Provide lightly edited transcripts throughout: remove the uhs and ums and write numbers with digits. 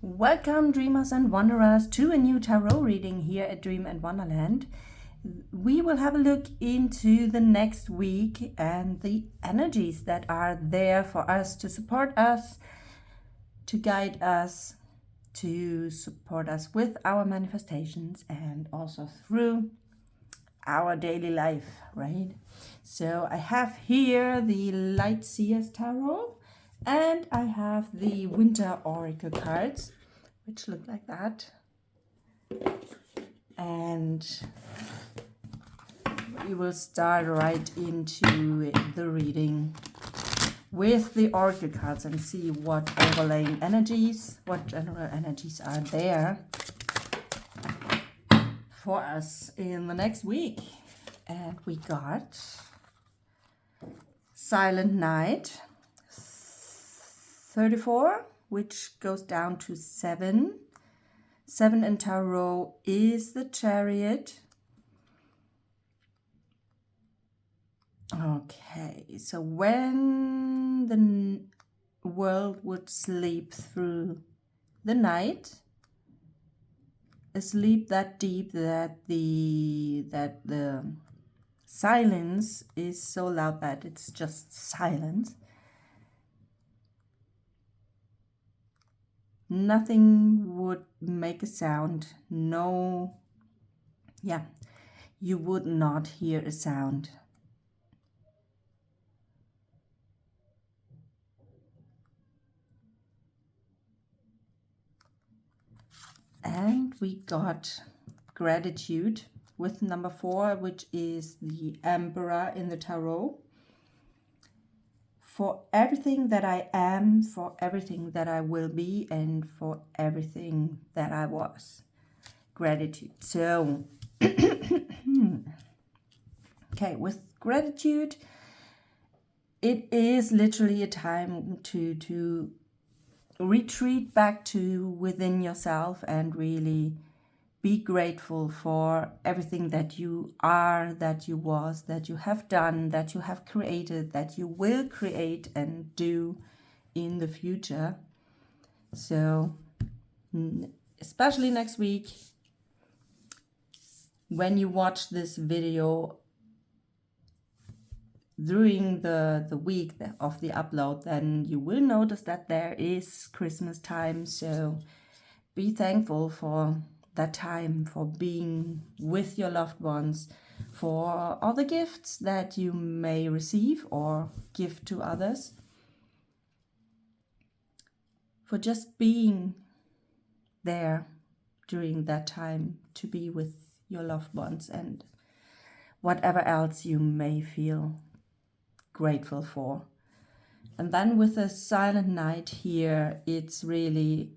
Welcome, dreamers and wanderers, to a new tarot reading here at Dream and Wanderland. We will have a look into the next week and the energies that are there for us to support us, to guide us, to support us with our manifestations and also through our daily life, right? So I have here the Light Seers Tarot and I have the Winter Oracle cards, which look like that. And we will start right into the reading with the Oracle cards and see what overlaying energies, what general energies are there for us in the next week. And we got Silent Night 34, which goes down to 7. 7 in tarot is the Chariot. Okay, so when the world would sleep through the night, a sleep that deep that the silence is so loud that it's just silence. Nothing would make a sound. You would not hear a sound. And we got Gratitude with number 4, which is the Emperor in the tarot. For everything that I am, for everything that I will be, and for everything that I was. Gratitude. So, okay, with gratitude, it is literally a time to retreat back to within yourself and really be grateful for everything that you are, that you was, that you have done, that you have created, that you will create and do in the future. So, especially next week, when you watch this video during the week of the upload, then you will notice that there is Christmas time. So be thankful for that time, for being with your loved ones, for all the gifts that you may receive or give to others, for just being there during that time to be with your loved ones and whatever else you may feel grateful for. And then with the Silent Night here, it's really,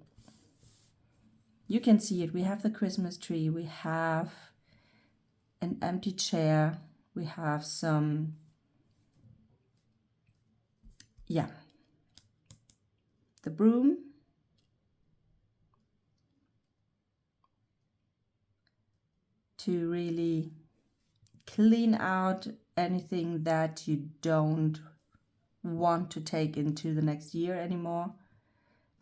you can see it. We have the Christmas tree, we have an empty chair, we have some, the broom, to really clean out anything that you don't want to take into the next year anymore,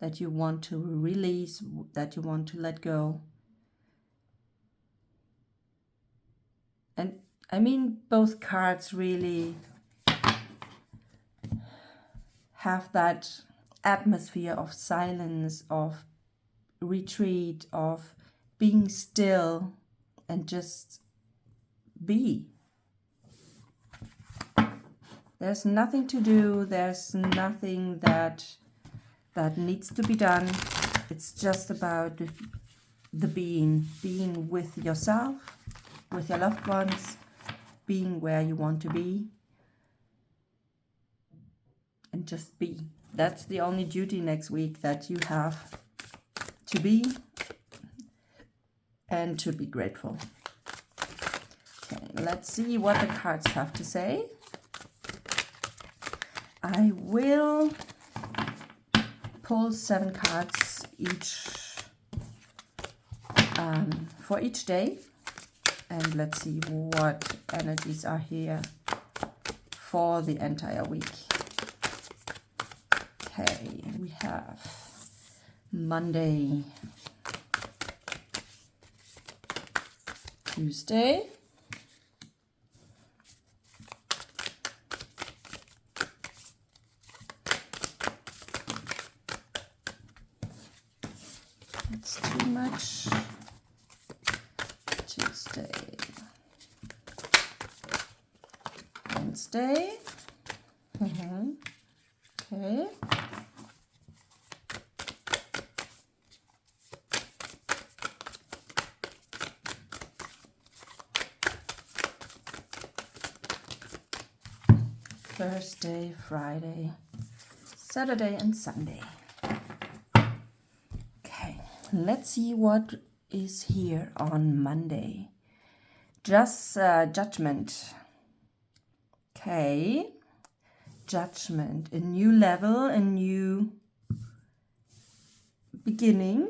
that you want to release, that you want to let go. And I mean, both cards really have that atmosphere of silence, of retreat, of being still and just be. There's nothing to do, there's nothing that needs to be done. It's just about the being with yourself, with your loved ones, being where you want to be, and just be. That's the only duty next week, that you have to be and to be grateful. Okay, let's see what the cards have to say. I will pull 7 cards each for each day, and let's see what energies are here for the entire week. Okay, we have Monday, Tuesday, it's too much. Tuesday, Wednesday, okay, Thursday, Friday, Saturday and Sunday. Okay, let's see what is here on Monday. Just judgment. Okay, judgment, a new level, a new beginning,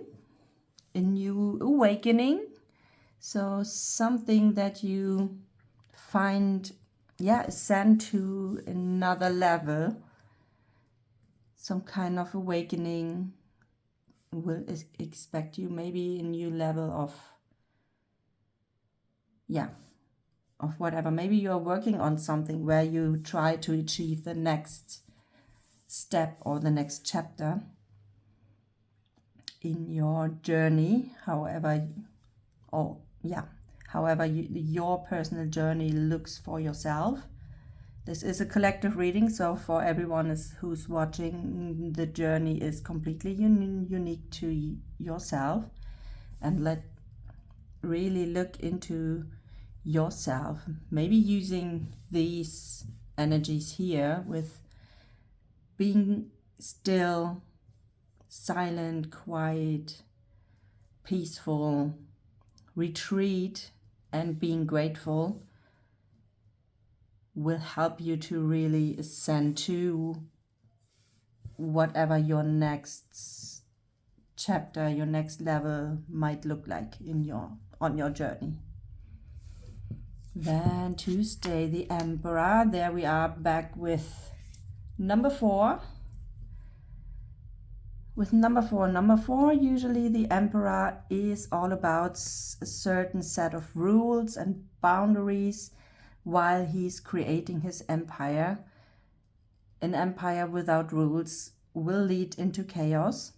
a new awakening. So something that you find, ascend to another level. Some kind of awakening will expect you, maybe a new level of whatever. Maybe you're working on something where you try to achieve the next step or the next chapter in your journey, however your personal journey looks for yourself. This is a collective reading, so for everyone who's watching, the journey is completely unique to yourself. And really look into yourself, maybe using these energies here with being still, silent, quiet, peaceful, retreat, and being grateful will help you to really ascend to whatever your next chapter, your next level might look like on your journey. Then Tuesday, the Emperor. There we are back with number 4. With number 4, usually the Emperor is all about a certain set of rules and boundaries while he's creating his empire. An empire without rules will lead into chaos.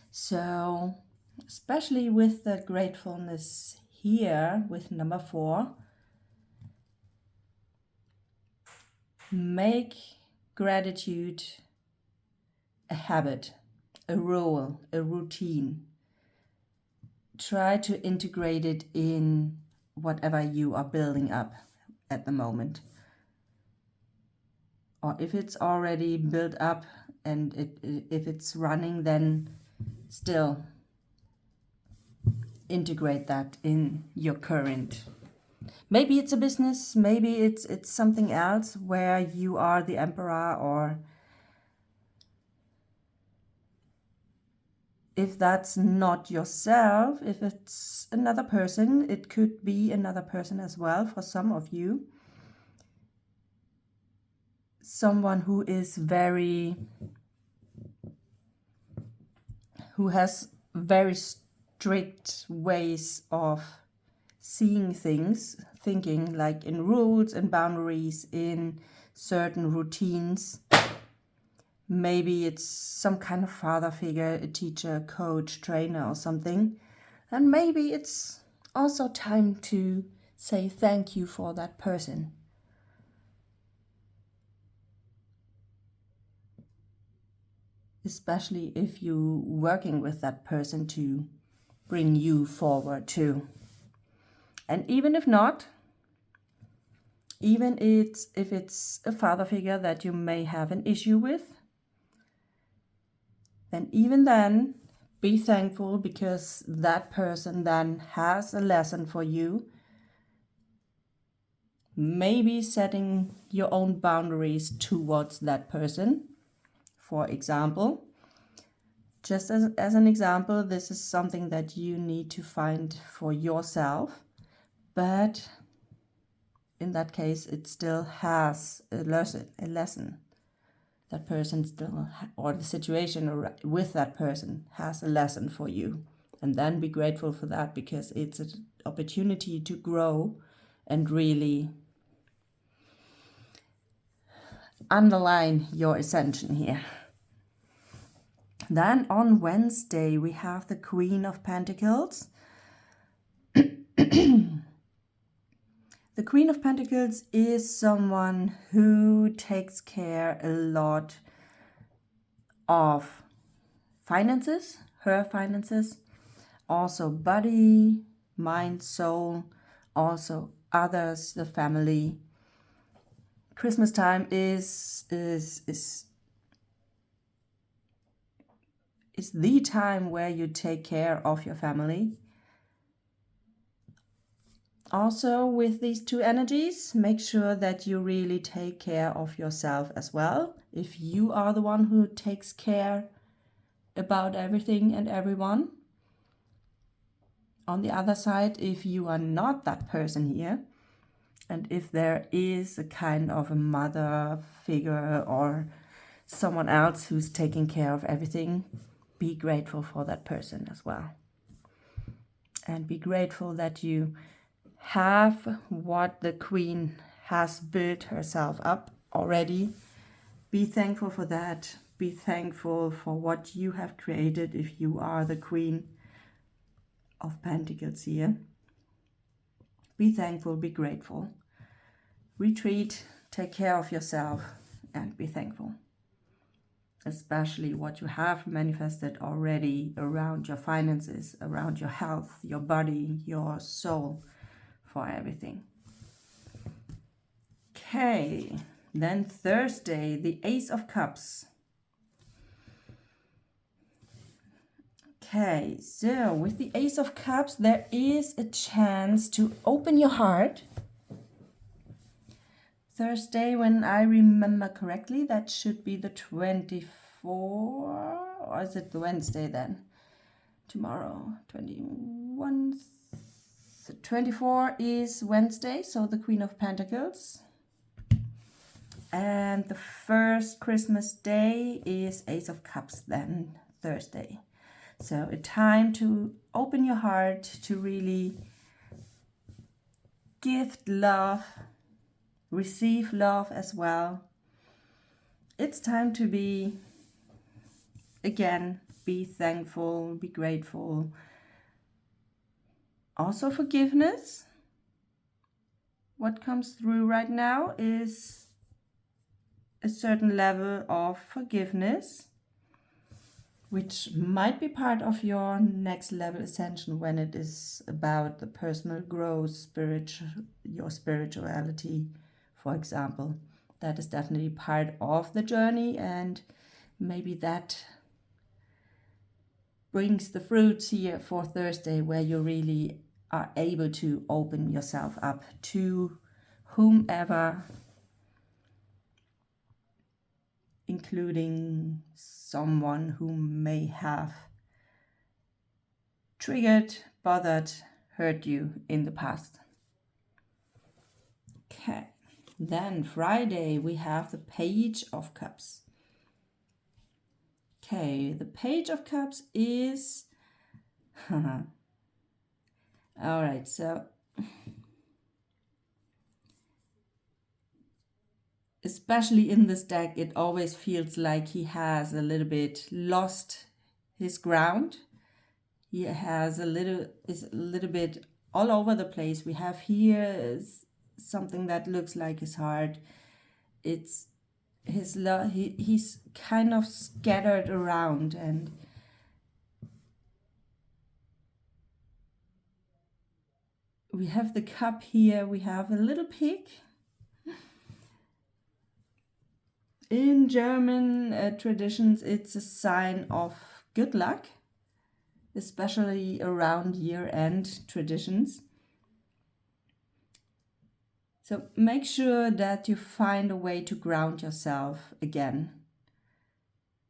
So, especially with the gratefulness here with number 4, make gratitude a habit, a rule, a routine. Try to integrate it in whatever you are building up at the moment. Or if it's already built up and if it's running, then still integrate that in your current. Maybe it's a business, maybe it's something else where you are the emperor, or if that's not yourself, if it's another person, it could be another person as well for some of you. Someone who has very strict ways of seeing things, thinking like in rules and boundaries, in certain routines. Maybe it's some kind of father figure, a teacher, coach, trainer or something. And maybe it's also time to say thank you for that person. Especially if you're working with that person to bring you forward too. And even if not, even if it's a father figure that you may have an issue with, then even then, be thankful, because that person then has a lesson for you. Maybe setting your own boundaries towards that person. For example, just as an example, this is something that you need to find for yourself. But in that case, it still has a lesson. that person still, or the situation with that person has a lesson for you. And then be grateful for that, because it's an opportunity to grow and really underline your ascension here. Then on Wednesday, we have the Queen of Pentacles. The Queen of Pentacles is someone who takes care a lot of finances, her finances, also body, mind, soul, also others, the family. Christmas time is the time where you take care of your family. Also, with these two energies, make sure that you really take care of yourself as well. If you are the one who takes care about everything and everyone. On the other side, if you are not that person here, and if there is a kind of a mother figure or someone else who's taking care of everything, be grateful for that person as well. And be grateful that you have what the Queen has built herself up already. Be thankful for that. Be thankful for what you have created if you are the Queen of Pentacles here. Be thankful, be grateful. Retreat, take care of yourself, and be thankful. Especially what you have manifested already around your finances, around your health, your body, your soul, for everything. Okay, then Thursday, the Ace of Cups. Okay, so with the Ace of Cups, there is a chance to open your heart. Thursday, when I remember correctly, that should be the 24th, or is it the Wednesday then? Tomorrow, 21. 24 is Wednesday, so the Queen of Pentacles. And the first Christmas day is Ace of Cups then, Thursday. So a time to open your heart, to really gift love, receive love as well. It's time to be, again, be thankful, be grateful. Also forgiveness. What comes through right now is a certain level of forgiveness, which might be part of your next level ascension when it is about the personal growth, your spirituality, for example. That is definitely part of the journey, and maybe that brings the fruits here for Thursday, where you really are able to open yourself up to whomever, including someone who may have triggered, bothered, hurt you in the past. Okay, then Friday we have the Page of Cups. Okay, the Page of Cups is all right, so especially in this deck, it always feels like he has a little bit lost his ground. He is a little bit all over the place. We have here something that looks like his heart. It's his love. He's kind of scattered around, and we have the cup here. We have a little pig. In German traditions, it's a sign of good luck, especially around year-end traditions. So make sure that you find a way to ground yourself again,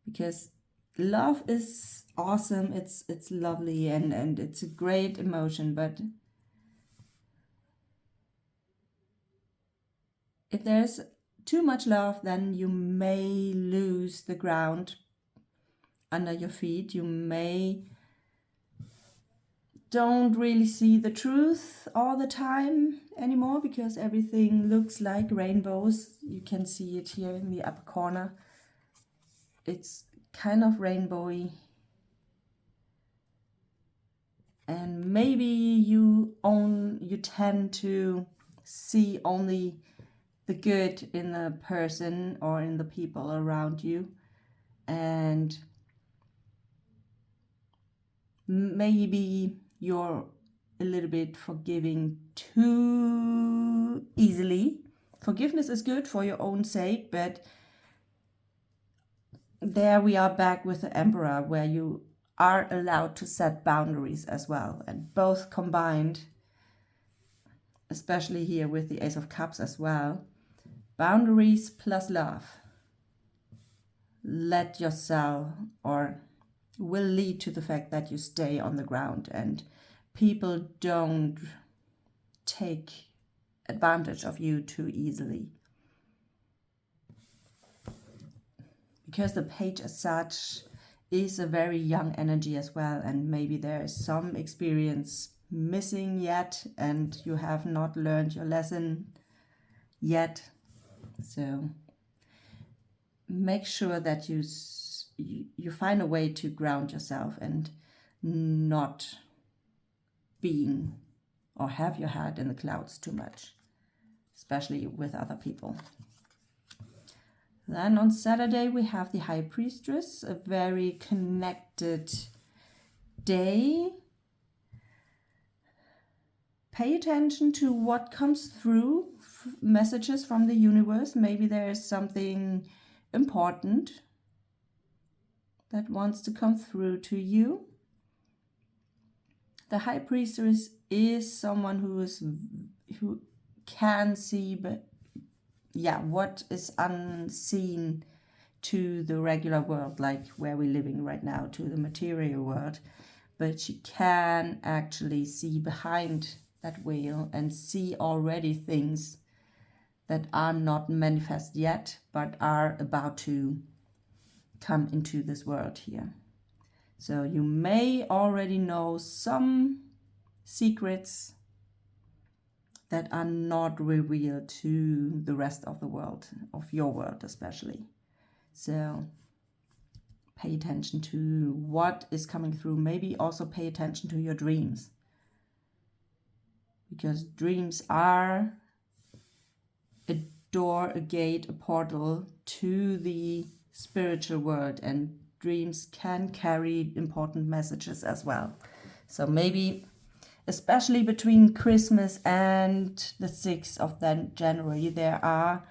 because love is awesome, it's lovely, and it's a great emotion, but if there's too much love, then you may lose the ground under your feet. You may don't really see the truth all the time anymore because everything looks like rainbows. You can see it here in the upper corner. It's kind of rainbowy. And maybe you tend to see only the good in the person or in the people around you, and maybe you're a little bit forgiving too easily. Forgiveness is good for your own sake, but there we are back with the Emperor, where you are allowed to set boundaries as well, and both combined, especially here with the Ace of Cups as well, boundaries plus love let yourself or will lead to the fact that you stay on the ground and people don't take advantage of you too easily. Because the Page as such is a very young energy as well, and maybe there is some experience missing yet and you have not learned your lesson yet. So make sure that you find a way to ground yourself and not being or have your head in the clouds too much, especially with other people. Then on Saturday we have the High Priestess, a very connected day. Pay attention to what comes through, messages from the universe. Maybe there is something important that wants to come through to you. The High Priestess is someone who can see, but what is unseen to the regular world, like where we're living right now, to the material world. But she can actually see behind that veil and see already things that are not manifest yet, but are about to come into this world here. So you may already know some secrets that are not revealed to the rest of the world, of your world especially. So pay attention to what is coming through. Maybe also pay attention to your dreams, because dreams are a door, a gate, a portal to the spiritual world, and dreams can carry important messages as well. So maybe especially between Christmas and the 6th of January, there are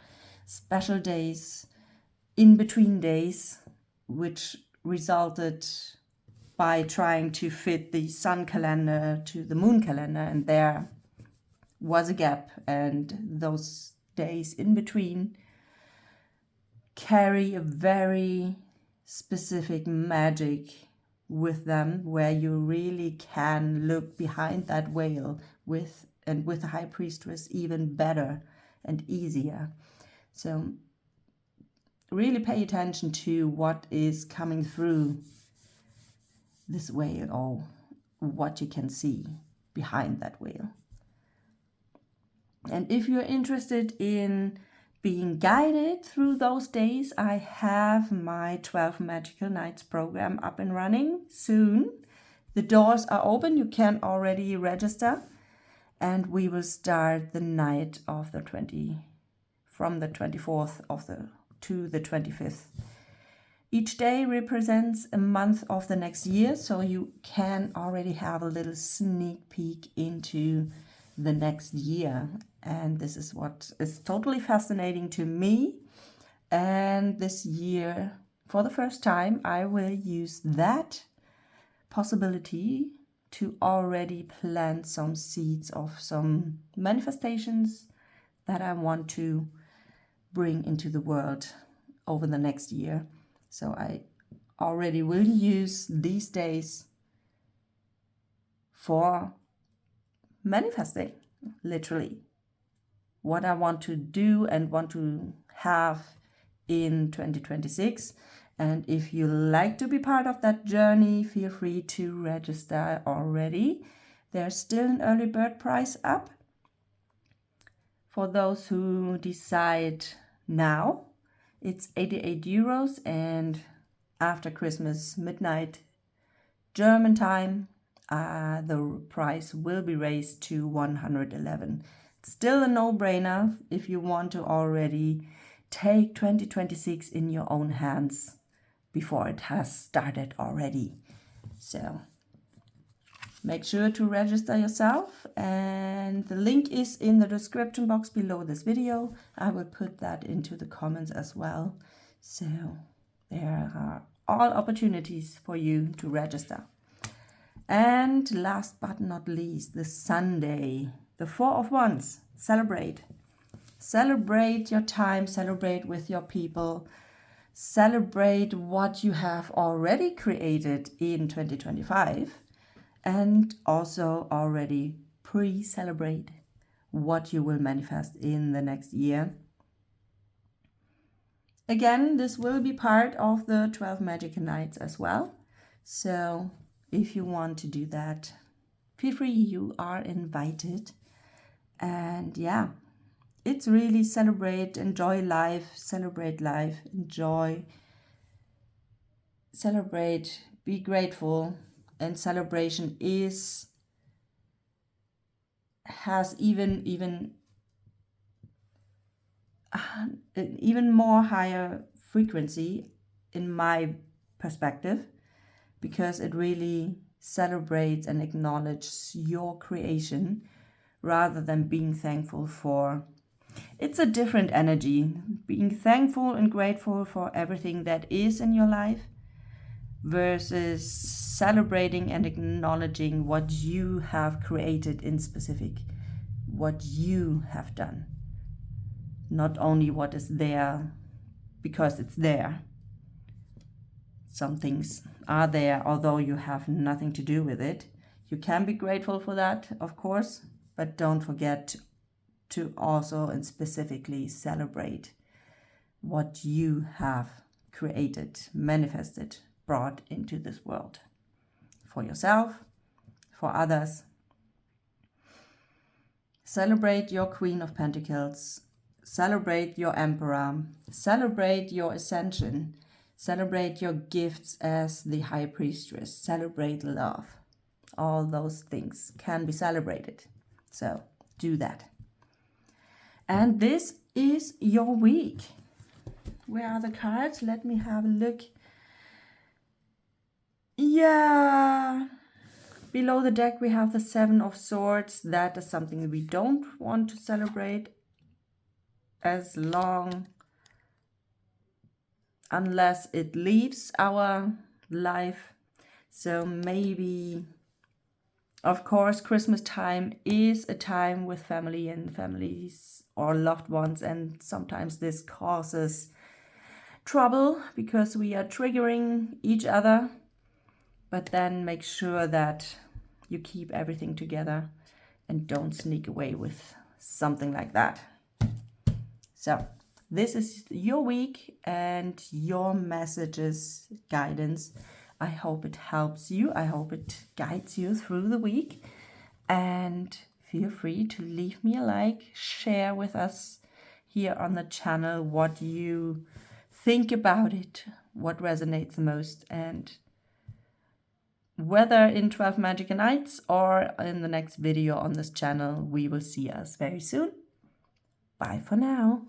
special days, in between days, which resulted by trying to fit the sun calendar to the moon calendar, and there was a gap, and those days in between carry a very specific magic with them, where you really can look behind that veil with the High Priestess even better and easier. So really pay attention to what is coming through this veil, or what you can see behind that veil. And if you're interested in being guided through those days, I have my 12 Magical Nights program up and running soon. The doors are open, you can already register, and we will start the night of from the 24th to the 25th. Each day represents a month of the next year, so you can already have a little sneak peek into the next year. And this is what is totally fascinating to me. And this year, for the first time, I will use that possibility to already plant some seeds of some manifestations that I want to bring into the world over the next year. So I already will use these days for manifesting, literally, what I want to do and want to have in 2026. And if you like to be part of that journey, feel free to register already. There's still an early bird price up for those who decide now. It's 88 euros, and after Christmas midnight German time, the price will be raised to 111. It's still a no-brainer if you want to already take 2026 in your own hands before it has started already. So make sure to register yourself, and the link is in the description box below this video. I will put that into the comments as well. So there are all opportunities for you to register. And last but not least, the Sunday, the Four of Wands. Celebrate. Celebrate your time, celebrate with your people, celebrate what you have already created in 2025, and also already pre-celebrate what you will manifest in the next year. Again, this will be part of the 12 Magic Nights as well. So if you want to do that, feel free, you are invited. And yeah, it's really celebrate, enjoy life, celebrate life, enjoy, celebrate, be grateful. And celebration has even more higher frequency in my perspective, because it really celebrates and acknowledges your creation rather than being thankful for. It's a different energy, being thankful and grateful for everything that is in your life versus celebrating and acknowledging what you have created in specific, what you have done. Not only what is there because it's there. Some things are there, although you have nothing to do with it. You can be grateful for that, of course, but don't forget to also and specifically celebrate what you have created, manifested, brought into this world. For yourself, for others. Celebrate your Queen of Pentacles. Celebrate your Emperor. Celebrate your Ascension. Celebrate your gifts as the High Priestess. Celebrate love. All those things can be celebrated. So do that. And this is your week. Where are the cards? Let me have a look. Yeah. Below the deck we have the Seven of Swords. That is something we don't want to celebrate unless it leaves our life. So maybe, of course, Christmas time is a time with family and families or loved ones, and sometimes this causes trouble because we are triggering each other. But then make sure that you keep everything together and don't sneak away with something like that. So this is your week and your messages, guidance. I hope it helps you. I hope it guides you through the week. And feel free to leave me a like, share with us here on the channel what you think about it, what resonates the most, and whether in 12 Magic Nights or in the next video on this channel, we will see us very soon. Bye for now.